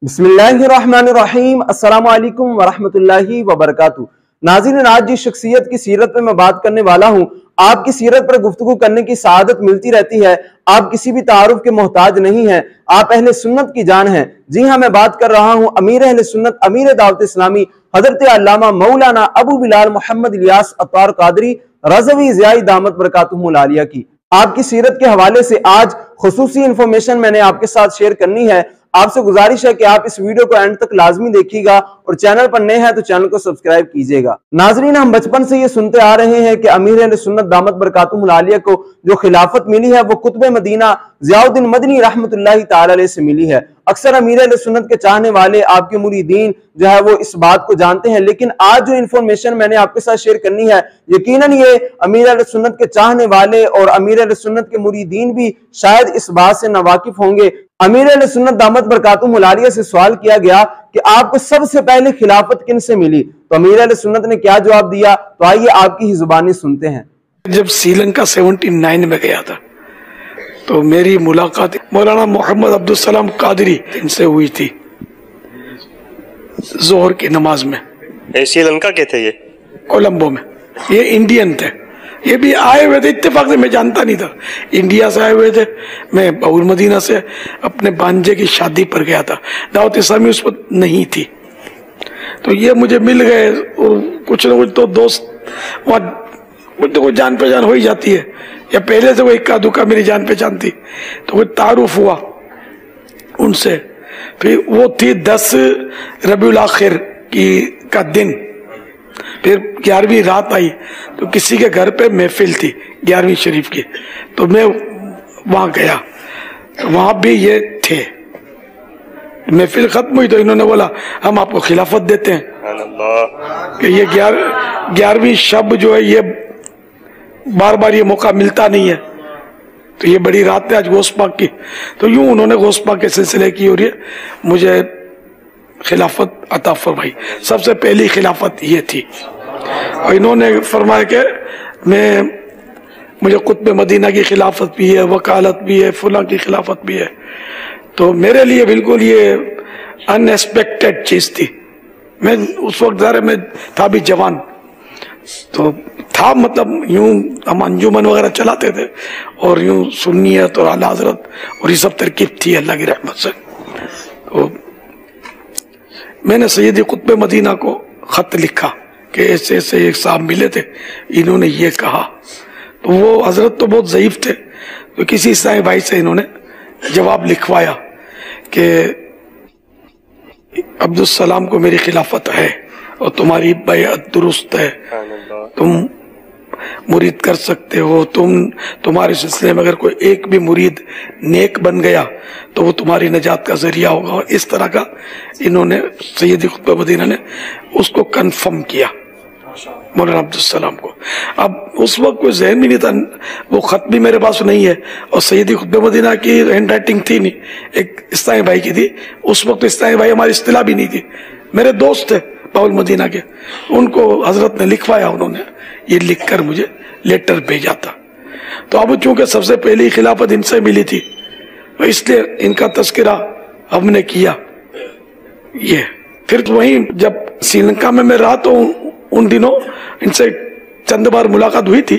बिस्मिल्लाहिर्रहमानिर्रहीम। अस्सलामु अलैकुम वरहमतुल्लाहि वबरकातुहू। नाज़रीन, आज जिस शख्सियत की सीरत पे मैं बात करने वाला हूँ, आपकी सीरत पर गुफ्तगू करने की सआदत मिलती रहती है। आप किसी भी तारुफ के मोहताज नहीं हैं, आप अहले सुन्नत की जान हैं। जी हाँ, मैं बात कर रहा हूँ अमीर अहले सुन्नत, अमीर दावत इस्लामी हजरत अल्लामा मौलाना अबू बिलाल मोहम्मद इलियास अत्तार कादरी रज़वी ज़ियाई दामत बरकातुहुमुल आलिया की। आपकी सीरत के हवाले से आज खुसूसी इंफॉर्मेशन मैंने आपके साथ शेयर करनी है। आपसे गुजारिश है कि आप इस वीडियो को एंड तक लाजमी देखिएगा और चैनल पर नए हैं तो चैनल को सब्सक्राइब कीजिएगा। नाजरीन, हम बचपन से ये सुनते आ रहे हैं कि अमीर अहले सुन्नत दामत बरकातुहुमुल आलिया को जो खिलाफत मिली है वो कुतुब मदीना ज़ियाउद्दीन मदनी रहमतुल्लाहि ताला अलैह से मिली है। अक्सर अमीर अहले सुन्नत के चाहने वाले, आपके मुरीदीन जो है वो इस बात को जानते हैं, लेकिन आज जो इन्फॉर्मेशन मैंने आपके साथ शेयर करनी है, यकीनन ये अमीर अहले सुन्नत के चाहने वाले और अमीर अहले सुन्नत के मुरीदीन भी शायद इस बात से नावाकिफ होंगे। अमीर अहले सुन्नत दामत बरकातुहुमुल आलिया से सवाल किया गया कि आपको सबसे पहले खिलाफत किन से मिली, तो अमीर अहले सुन्नत ने क्या जवाब दिया, तो आइए आपकी ही जुबानी सुनते हैं। जब श्रीलंका 79 में गया था तो मेरी मुलाकात मौलाना मोहम्मद अब्दुल सलाम कादरी इनसे हुई थी जोहर की नमाज में। श्रीलंका के थे ये? कोलंबो में। ये इंडियन थे, ये भी आए हुए थे इत्तेफाक से, मैं जानता नहीं था। इंडिया से आए हुए थे, मैं बाउल मदीना से अपने भांजे की शादी पर गया था, दावत इस्लामी उस पर नहीं थी, तो ये मुझे मिल गए। और कुछ न कुछ तो दोस्त वहाँ तो जान पहचान हो ही जाती है, या पहले से वो इक्का दुक्का मेरी जान पहचान थी, तो कोई तारुफ हुआ उनसे। फिर वो थी 10 रबीउल आखिर का दिन, फिर 11वीं रात आई तो किसी के घर पे महफिल थी 11वीं शरीफ की, तो मैं वहां गया, तो वहां भी ये थे। महफिल खत्म हुई तो इन्होंने बोला हम आपको खिलाफत देते हैं कि ये 11वीं शब जो है ये बार बार ये मौका मिलता नहीं है, तो ये बड़ी रात है आज गौस पाक की। तो यूं उन्होंने गौस पाक के सिलसिले की और ये मुझे खिलाफत अता फरमाई। सबसे पहली खिलाफत ये थी, और इन्होंने फरमाया कि मुझे कुतुब मदीना की खिलाफत भी है, वकालत भी है, फुला की खिलाफत भी है। तो मेरे लिए बिल्कुल ये अनएक्सपेक्टेड चीज थी। मैं उस वक्त ज़रा मैं था भी जवान, तो था मतलब यूं हम अंजुमन वगैरह चलाते थे और यूं सुन्नियत और आला हज़रत और ये सब तरकीब थी अल्लाह की रहमत से। तो मैंने सैयदी कुतुब मदीना को खत लिखा कि ऐसे ऐसे एक साहब मिले थे, इन्होंने ये कहा। तो वो हजरत तो बहुत ज़ईफ थे, तो किसी ईसाई भाई से इन्होंने जवाब लिखवाया कि अब्दुल सलाम को मेरी खिलाफत है और तुम्हारी बैअत दुरुस्त है, तुम मुरीद कर सकते हो, तुम्हारे सिलसिले में अगर कोई एक भी मुरीद नेक बन गया तो वो तुम्हारी नजात का जरिया होगा। और इस तरह का इन्होंने सैयदी कुतुब मदीना ने उसको कंफर्म किया मौलाना अब्दुल सलाम को। अब उस वक्त कोई जहन भी नहीं था, वो खत भी मेरे पास नहीं है, और सैयदी कुतुब मदीना की हैंड राइटिंग थी नहीं, एक इस्लामी भाई की थी। उस वक्त इस्लामी भाई हमारी इस्तिलाह भी नहीं थी, मेरे दोस्त थे बाउल मदीना के, उनको हजरत ने लिखवाया, उन्होंने ये लिखकर मुझे लेटर भेजा था। तो अब चूंकि सबसे पहली खिलाफत इनसे मिली थी, तो इसलिए इनका तस्करा हमने किया। ये फिर वहीं जब श्रीलंका में मैं रहा तो उन दिनों इनसे चंद बार मुलाकात हुई थी,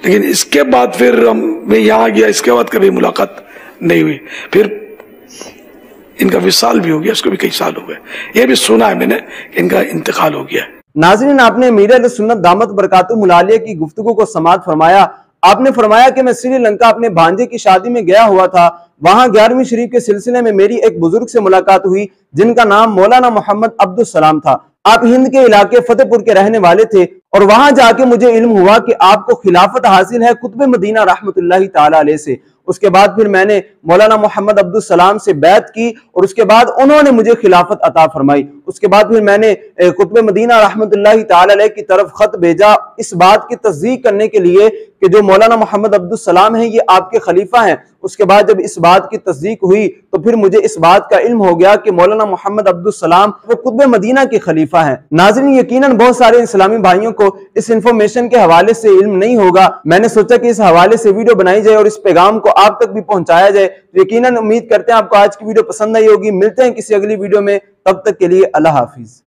लेकिन इसके बाद फिर मैं यहाँ गया, इसके बाद कभी मुलाकात नहीं हुई। फिर इनका विसाल भी हो गया, उसको भी कई साल हो गए। ये भी सुना है मैंने कि इनका इंतकाल हो गया है। नाज़रीन, आपने अमीर अहले सुन्नत दामत बरकातुहुमुल आलिया की गुफ्तगू को समाअत फरमाया। आपने फरमाया कि मैं श्रीलंका अपने भांजे की शादी में गया हुआ था, वहां 11वीं शरीफ के सिलसिले में मेरी एक बुजुर्ग से मुलाकात हुई जिनका नाम मौलाना मोहम्मद अब्दुल सलाम था। आप हिंद के इलाके फतेहपुर के रहने वाले थे, और वहां जाके मुझे इल्म हुआ कि आपको खिलाफत हासिल है कुतुब मदीना रहमतुल्लाहि ताला अलैह से। उसके बाद फिर मैंने मौलाना मोहम्मद अब्दुल सलाम से बैत की और उसके बाद उन्होंने मुझे खिलाफत अता फरमाई। उसके बाद फिर मैंने कुतुब मदीना रहमतुल्लाहि ताला अलैह की तरफ खत भेजा इस बात की तस्दीक करने के लिए कि जो मौलाना मोहम्मद अब्दुल सलाम हैं ये आपके खलीफा हैं, اس کے بعد جب اس بات کی تصدیق ہوئی تو پھر مجھے اس بات کا علم ہو گیا کہ مولانا محمد عبدالسلام وہ قطب مدینہ کے خلیفہ ہیں۔ ناظرین یقیناً بہت سارے اسلامی بھائیوں کو اس انفارمیشن کے حوالے سے علم نہیں ہوگا، میں نے سوچا کہ اس حوالے سے ویڈیو بنائی جائے اور اس پیغام کو آپ تک بھی پہنچایا جائے۔ یقیناً امید کرتے ہیں آپ کو آج کی ویڈیو پسند آئی ہوگی۔ ملتے ہیں کسی اگلی ویڈیو میں، تب تک کے لیے اللہ حافظ۔